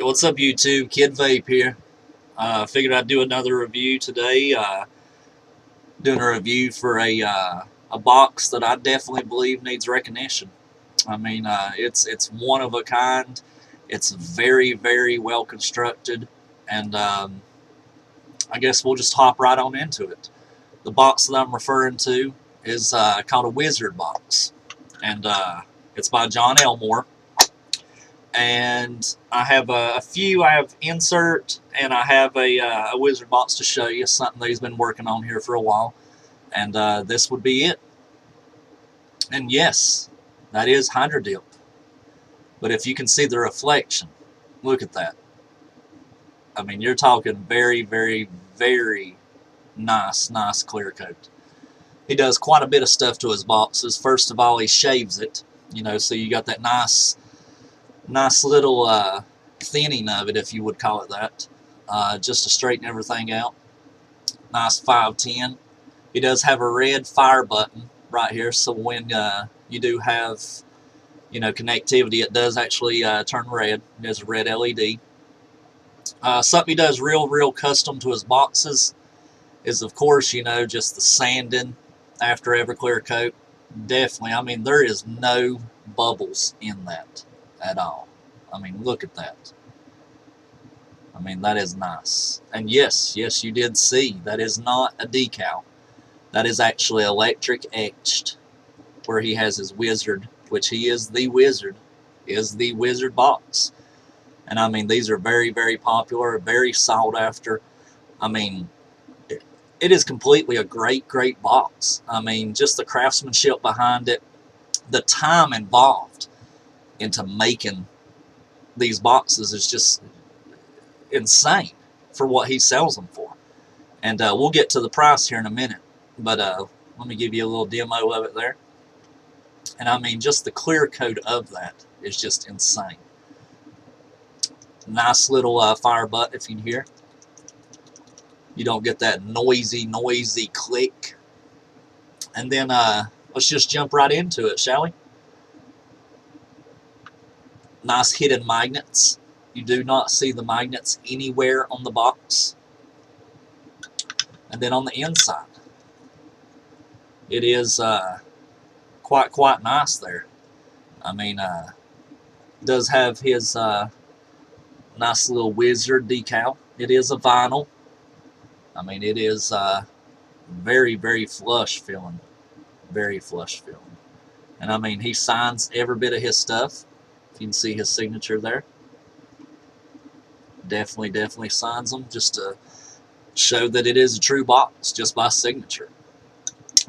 What's up, YouTube? Kid Vape here. Figured I'd do another review today. Doing a review for a box that I definitely believe needs recognition. I mean, it's one of a kind. It's very, very well constructed, and I guess we'll just hop right on into it. The box that I'm referring to is called a Wizard box, and it's by John Elmore. And I have a few. I have insert, and I have a Wizard box to show you, something that he's been working on here for a while. And this would be it. And yes, that is Hydro Dip. But if you can see the reflection, look at that. I mean, you're talking very, very, very nice clear coat. He does quite a bit of stuff to his boxes. First of all, he shaves it, so you got that nice little thinning of it, if you would call it that, just to straighten everything out. Nice 510. He does have a red fire button right here, so when you do have connectivity, it does actually turn red. It has a red LED. Something he does real custom to his boxes is, of course, just the sanding after every clear coat. Definitely, I mean, there is no bubbles in that at all. I mean, look at that. I mean, that is nice. And yes, you did see, that is not a decal. That is actually electric etched, where he has his Wizard, which he is the Wizard box. And I mean, these are very, very popular, very sought after. I mean, it is completely a great box. I mean, just the craftsmanship behind it, the time involved into making these boxes is just insane for what he sells them for. And we'll get to the price here in a minute, but let me give you a little demo of it there. And I mean, just the clear coat of that is just insane. Nice little fire butt, if you can hear. You don't get that noisy click. And then let's just jump right into it, shall we? Nice hidden magnets. You do not see the magnets anywhere on the box. And then on the inside, it is quite nice there. I mean, does have his nice little Wizard decal. It is a vinyl. I mean, it is very flush feeling. Very flush feeling. And I mean, he signs every bit of his stuff. If you can see his signature there. Definitely signs them, just to show that it is a true box, just by signature.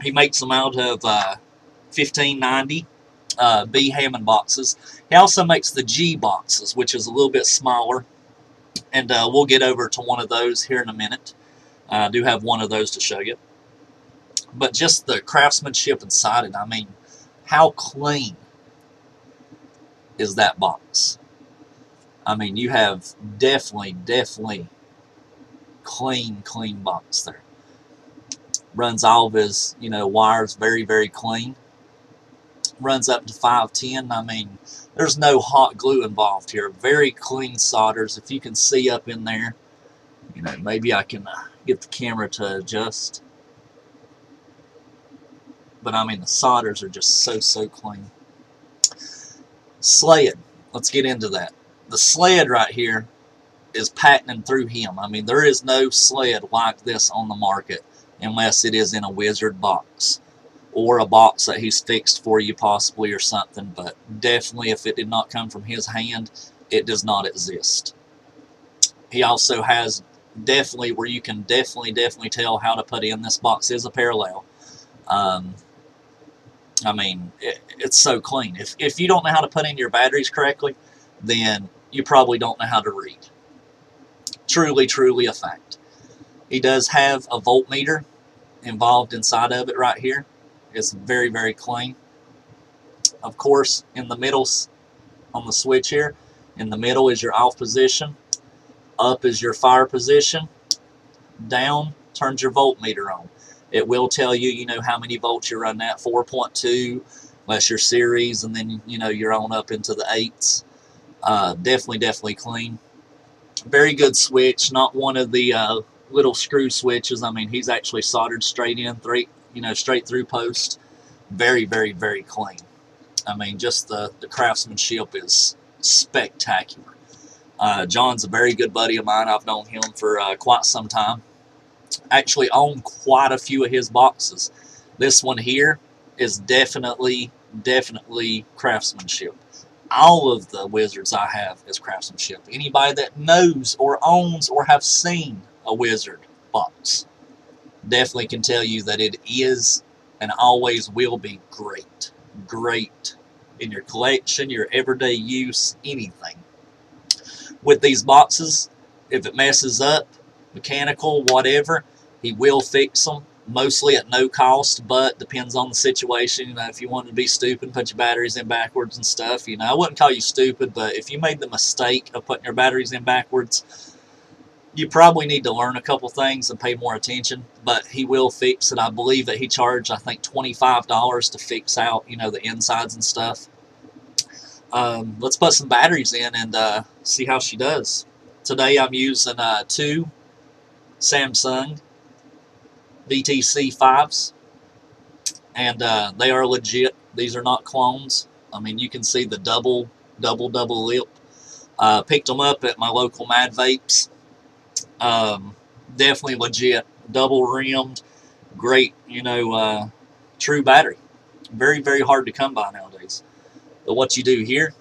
He makes them out of 1590 B Hammond boxes. He also makes the G boxes, which is a little bit smaller. And we'll get over to one of those here in a minute. I do have one of those to show you. But just the craftsmanship inside it, I mean, how clean is that box? I mean, you have definitely clean box there. Runs all of his, wires very clean. Runs up to 510. I mean, there's no hot glue involved here. Very clean solders. If you can see up in there, maybe I can get the camera to adjust. But I mean, the solders are just so clean. Sled. Let's get into that. The sled right here is patented through him. I mean, there is no sled like this on the market unless it is in a Wizard box or a box that he's fixed for you possibly or something. But definitely, if it did not come from his hand, it does not exist. He also has definitely where you can definitely tell how to put in this box is a parallel. I mean, it's so clean. If you don't know how to put in your batteries correctly, then you probably don't know how to read. Truly a fact. He does have a voltmeter involved inside of it right here. It's very clean. Of course, in the middle, on the switch here, in the middle is your off position. Up is your fire position. Down turns your voltmeter on. It will tell you, how many volts you're running at, 4.2, unless you're series, and then, you're on up into the 8s. Definitely clean. Very good switch, not one of the little screw switches. I mean, he's actually soldered straight in, straight through post. Very, very, very clean. I mean, just the craftsmanship is spectacular. John's a very good buddy of mine. I've known him for quite some time. Actually own quite a few of his boxes. This one here is definitely craftsmanship. All of the Wizards I have is craftsmanship. Anybody that knows or owns or have seen a Wizard box definitely can tell you that it is and always will be great. Great in your collection, your everyday use, anything. With these boxes, if it messes up, mechanical, whatever, he will fix them, mostly at no cost, but depends on the situation. You know, if you want to be stupid, put your batteries in backwards and stuff, you know, I wouldn't call you stupid, but if you made the mistake of putting your batteries in backwards, you probably need to learn a couple things and pay more attention, but he will fix it. I believe that he charged, I think, $25 to fix out, you know, the insides and stuff. Let's put some batteries in and see how she does. Today I'm using two Samsung VTC 5s, and they are legit. These are not clones. I mean, you can see the double lip. Picked them up at my local Mad Vapes. Definitely legit, double rimmed, great, you know, true battery. Very, very hard to come by nowadays. But what you do here,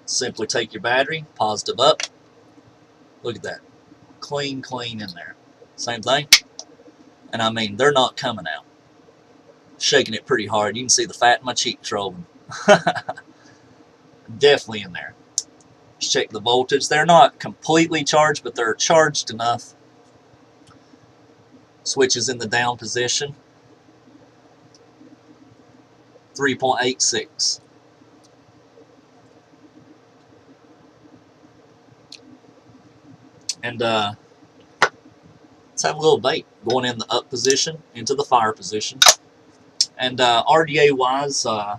simply take your battery, positive up. Look at that, clean in there. Same thing. And I mean, they're not coming out. Shaking it pretty hard. You can see the fat in my cheeks rolling. Definitely in there. Let's check the voltage. They're not completely charged, but they're charged enough. Switch is in the down position. 3.86. And let's have a little vape going in the up position into the fire position. And RDA wise, I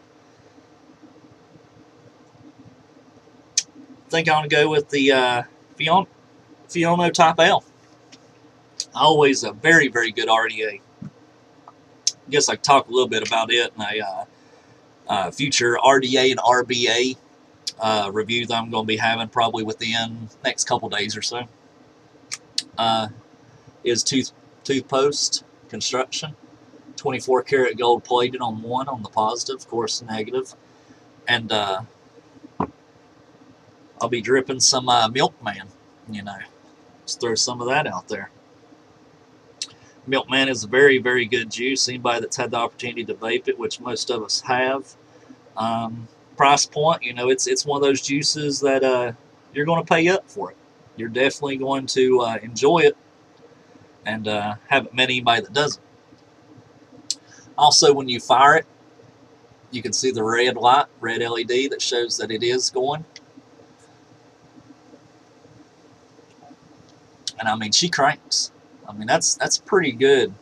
think I'm gonna go with the Fiona Type L. Always a very, very good RDA. I guess I can talk a little bit about it in a future RDA and RBA review that I'm going to be having probably within next couple days or so. Is tooth post construction, 24 karat gold plated on one on the positive, of course negative, and I'll be dripping some Milkman, you know, just throw some of that out there. Milkman is a very, very good juice. Anybody that's had the opportunity to vape it, which most of us have, price point, you know, it's one of those juices that you're going to pay up for it. You're definitely going to enjoy it, and haven't met anybody that doesn't. Also, when you fire it, you can see the red light, red LED that shows that it is going. And I mean, she cranks. I mean, that's pretty good.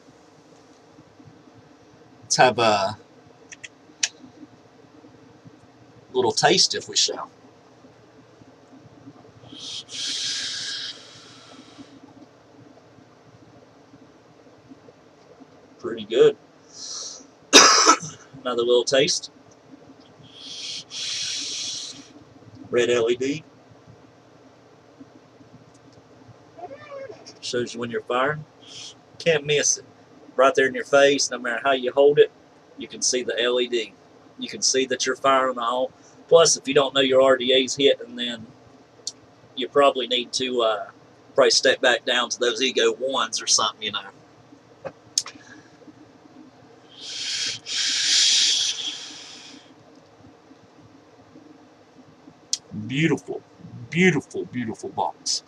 Let's have a little taste, if we shall. Pretty good. Another little taste. Red LED. Shows you when you're firing. Can't miss it. Right there in your face, no matter how you hold it, you can see the LED. You can see that you're firing all. Plus, if you don't know your RDA's hitting, then you probably need to probably step back down to those Ego 1s or something, you know. Beautiful, beautiful, beautiful box.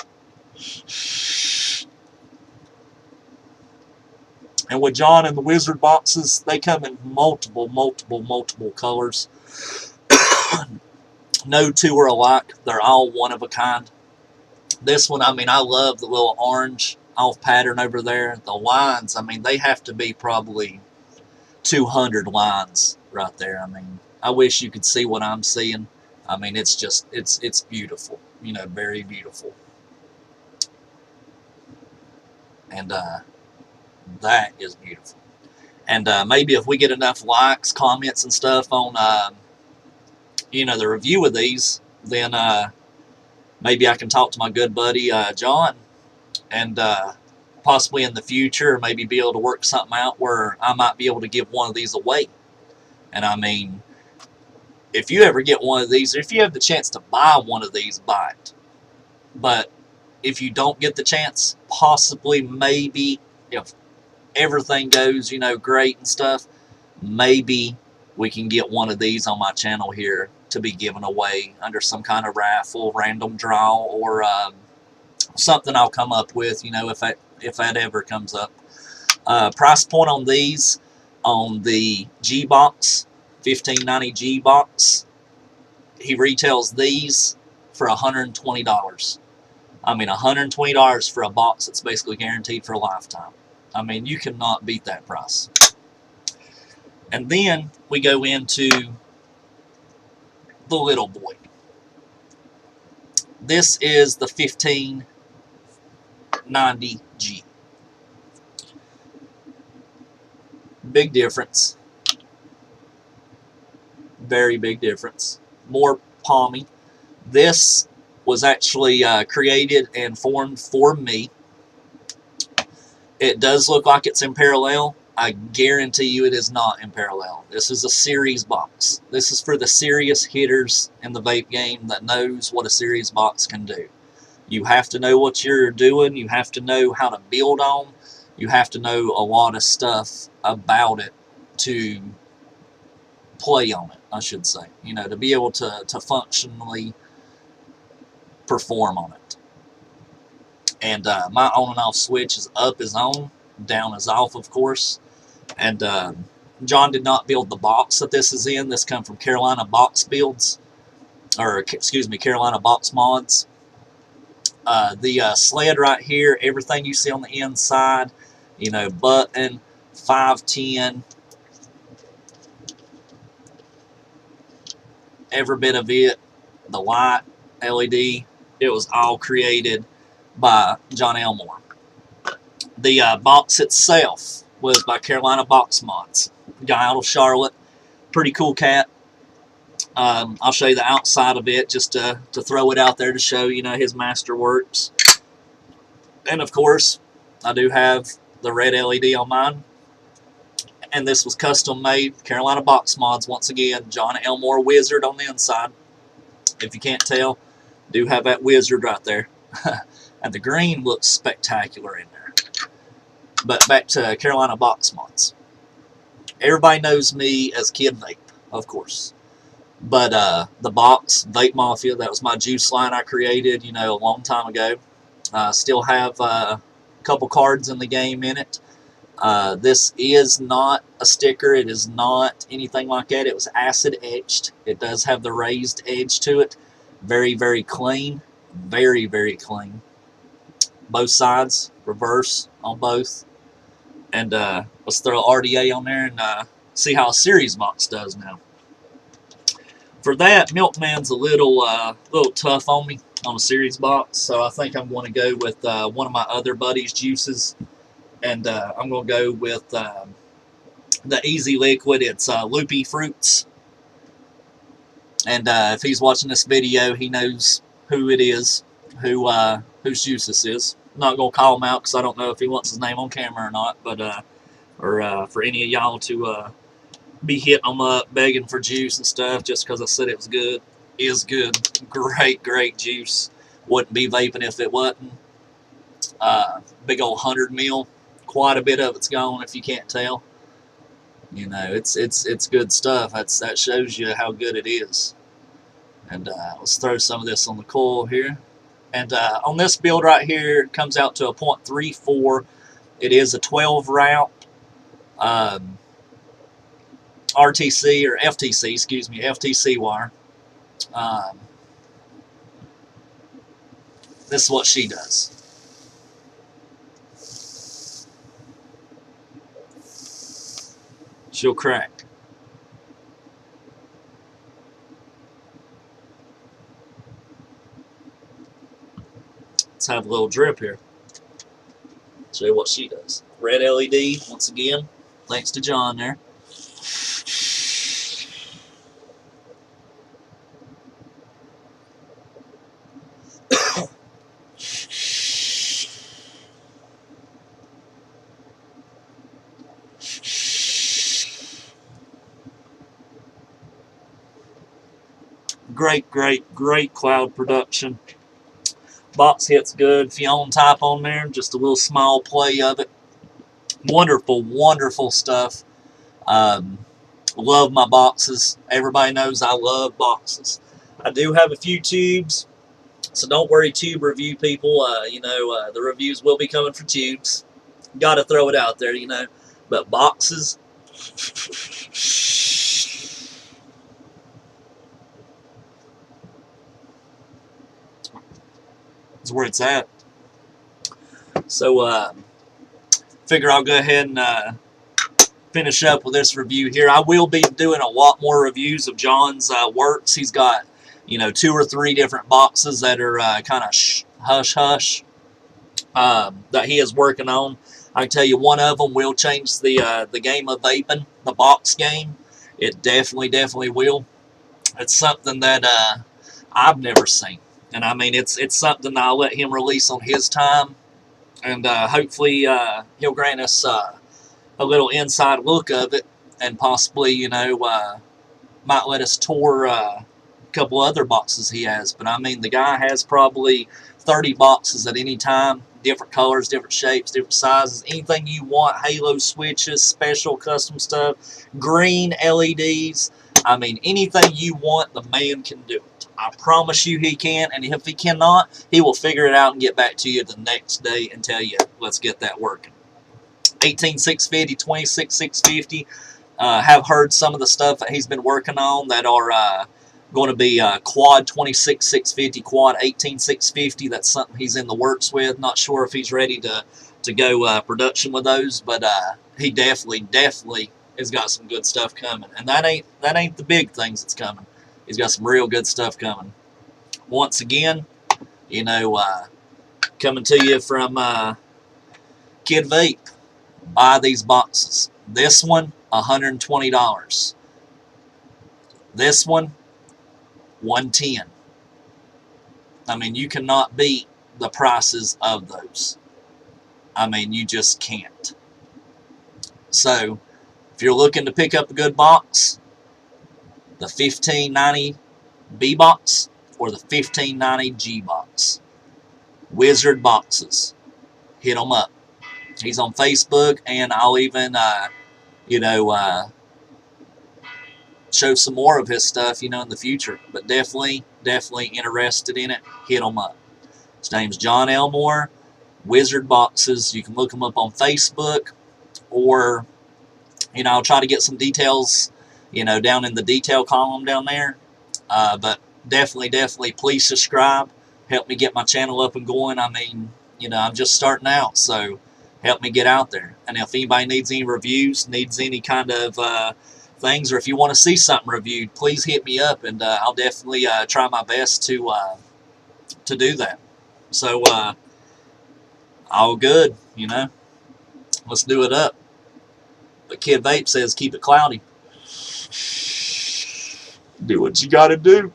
And with John and the Wizard boxes, they come in multiple colors. No two are alike. They're all one of a kind. This one, I mean, I love the little orange off pattern over there. The lines, I mean, they have to be probably 200 lines right there. I mean, I wish you could see what I'm seeing. I mean, it's just, it's beautiful. You know, very beautiful. and that is beautiful. And maybe if we get enough likes, comments, and stuff on the review of these, then maybe I can talk to my good buddy John, and possibly in the future maybe be able to work something out where I might be able to give one of these away. And I mean, if you ever get one of these, or if you have the chance to buy one of these, buy it. But if you don't get the chance, possibly, maybe, if everything goes, great and stuff, maybe we can get one of these on my channel here to be given away under some kind of raffle, random draw, or something I'll come up with, if that ever comes up. Price point on these, on the G box, 1590 G box, he retails these for $120. I mean, $120 for a box that's basically guaranteed for a lifetime. I mean, you cannot beat that price. And then we go into the little boy. This is the 1590G. Big difference. Very big difference. More palmy. This was actually created and formed for me. It does look like it's in parallel. I guarantee you it is not in parallel. This is a series box. This is for the serious hitters in the vape game that knows what a series box can do. You have to know what you're doing. You have to know how to build on. You have to know a lot of stuff about it to play on it, I should say. To be able to functionally perform on it. And my on and off switch is up is on, down is off, of course. And John did not build the box that this is in. This comes from Carolina Box Builds, or excuse me, Carolina Box Mods. The sled right here, everything you see on the inside, button, 510, every bit of it, the light, LED, it was all created by John Elmore. The box itself was by Carolina Box Mods, guy out of Charlotte, pretty cool cat. I'll show you the outside of it just to throw it out there to show his masterworks. And of course, I do have the red LED on mine, and this was custom made, Carolina Box Mods. Once again, John Elmore Wizard on the inside. If you can't tell, do have that wizard right there. And the green looks spectacular in there. But back to Carolina Box Mods. Everybody knows me as Kid Vape, of course. But the box, Vape Mafia, that was my juice line I created, a long time ago. Still have a couple cards in the game in it. This is not a sticker. It is not anything like that. It was acid etched. It does have the raised edge to it. Very, very clean. Very, very clean. Both sides, reverse on both. And let's throw RDA on there and see how a series box does now. For that, Milkman's a little tough on me on a series box, so I think I'm going to go with one of my other buddies' juices, and I'm going to go with the Easy Liquid. It's Loopy Fruits, and if he's watching this video, he knows who it is, whose juice this is. I'm not going to call him out because I don't know if he wants his name on camera or not, but or for any of y'all to be hitting them up, begging for juice and stuff just because I said it was good. Is good. Great, great juice. Wouldn't be vaping if it wasn't. Big old 100 mil. Quite a bit of it's gone if you can't tell. It's good stuff. That shows you how good it is. And let's throw some of this on the coil here. And on this build right here, it comes out to a 0.34. It is a 12 route. RTC or FTC, excuse me, FTC wire. This is what she does. She'll crack. Let's have a little drip here. Show you what she does. Red LED, once again, thanks to John there. Great cloud production. Box hits good. Fion type on there, just a little small play of it. Wonderful stuff. Love my boxes. Everybody knows I love boxes. I do have a few tubes, so don't worry, tube review people. The reviews will be coming for tubes. Got to throw it out there, But boxes, is where it's at. So, figure I'll go ahead and finish up with this review here. I will be doing a lot more reviews of John's works. He's got, 2 or 3 different boxes that are kind of hush-hush that he is working on. I can tell you one of them will change the game of vaping, the box game. It definitely will. It's something that I've never seen. And I mean, it's something I'll let him release on his time. And hopefully he'll grant us a little inside look of it. And possibly, might let us tour a couple other boxes he has. But I mean, the guy has probably 30 boxes at any time. Different colors, different shapes, different sizes. Anything you want. Halo switches, special custom stuff. Green LEDs. I mean, anything you want, the man can do it. I promise you he can, and if he cannot, he will figure it out and get back to you the next day and tell you, let's get that working. 18,650, 26,650. Have heard some of the stuff that he's been working on that are going to be quad 26,650, quad 18,650. That's something he's in the works with. Not sure if he's ready to go production with those, but he definitely has got some good stuff coming. And that ain't the big things that's coming. He's got some real good stuff coming. Once again, coming to you from Kid Vape. Buy these boxes. This one, $120. This one, $110. I mean, you cannot beat the prices of those. I mean, you just can't. So, if you're looking to pick up a good box, the 1590 B box or the 1590 G box. Wizard Boxes. Hit them up. He's on Facebook, and I'll even, show some more of his stuff, in the future. But definitely interested in it. Hit him up. His name's John Elmore. Wizard Boxes. You can look him up on Facebook, or, I'll try to get some details, down in the detail column down there. But definitely, please subscribe. Help me get my channel up and going. I mean, I'm just starting out, so help me get out there. And if anybody needs any reviews, needs any kind of things, or if you want to see something reviewed, please hit me up, and I'll definitely try my best to do that. So, all good, Let's do it up. But Kid Vape says keep it cloudy. Do what you gotta do.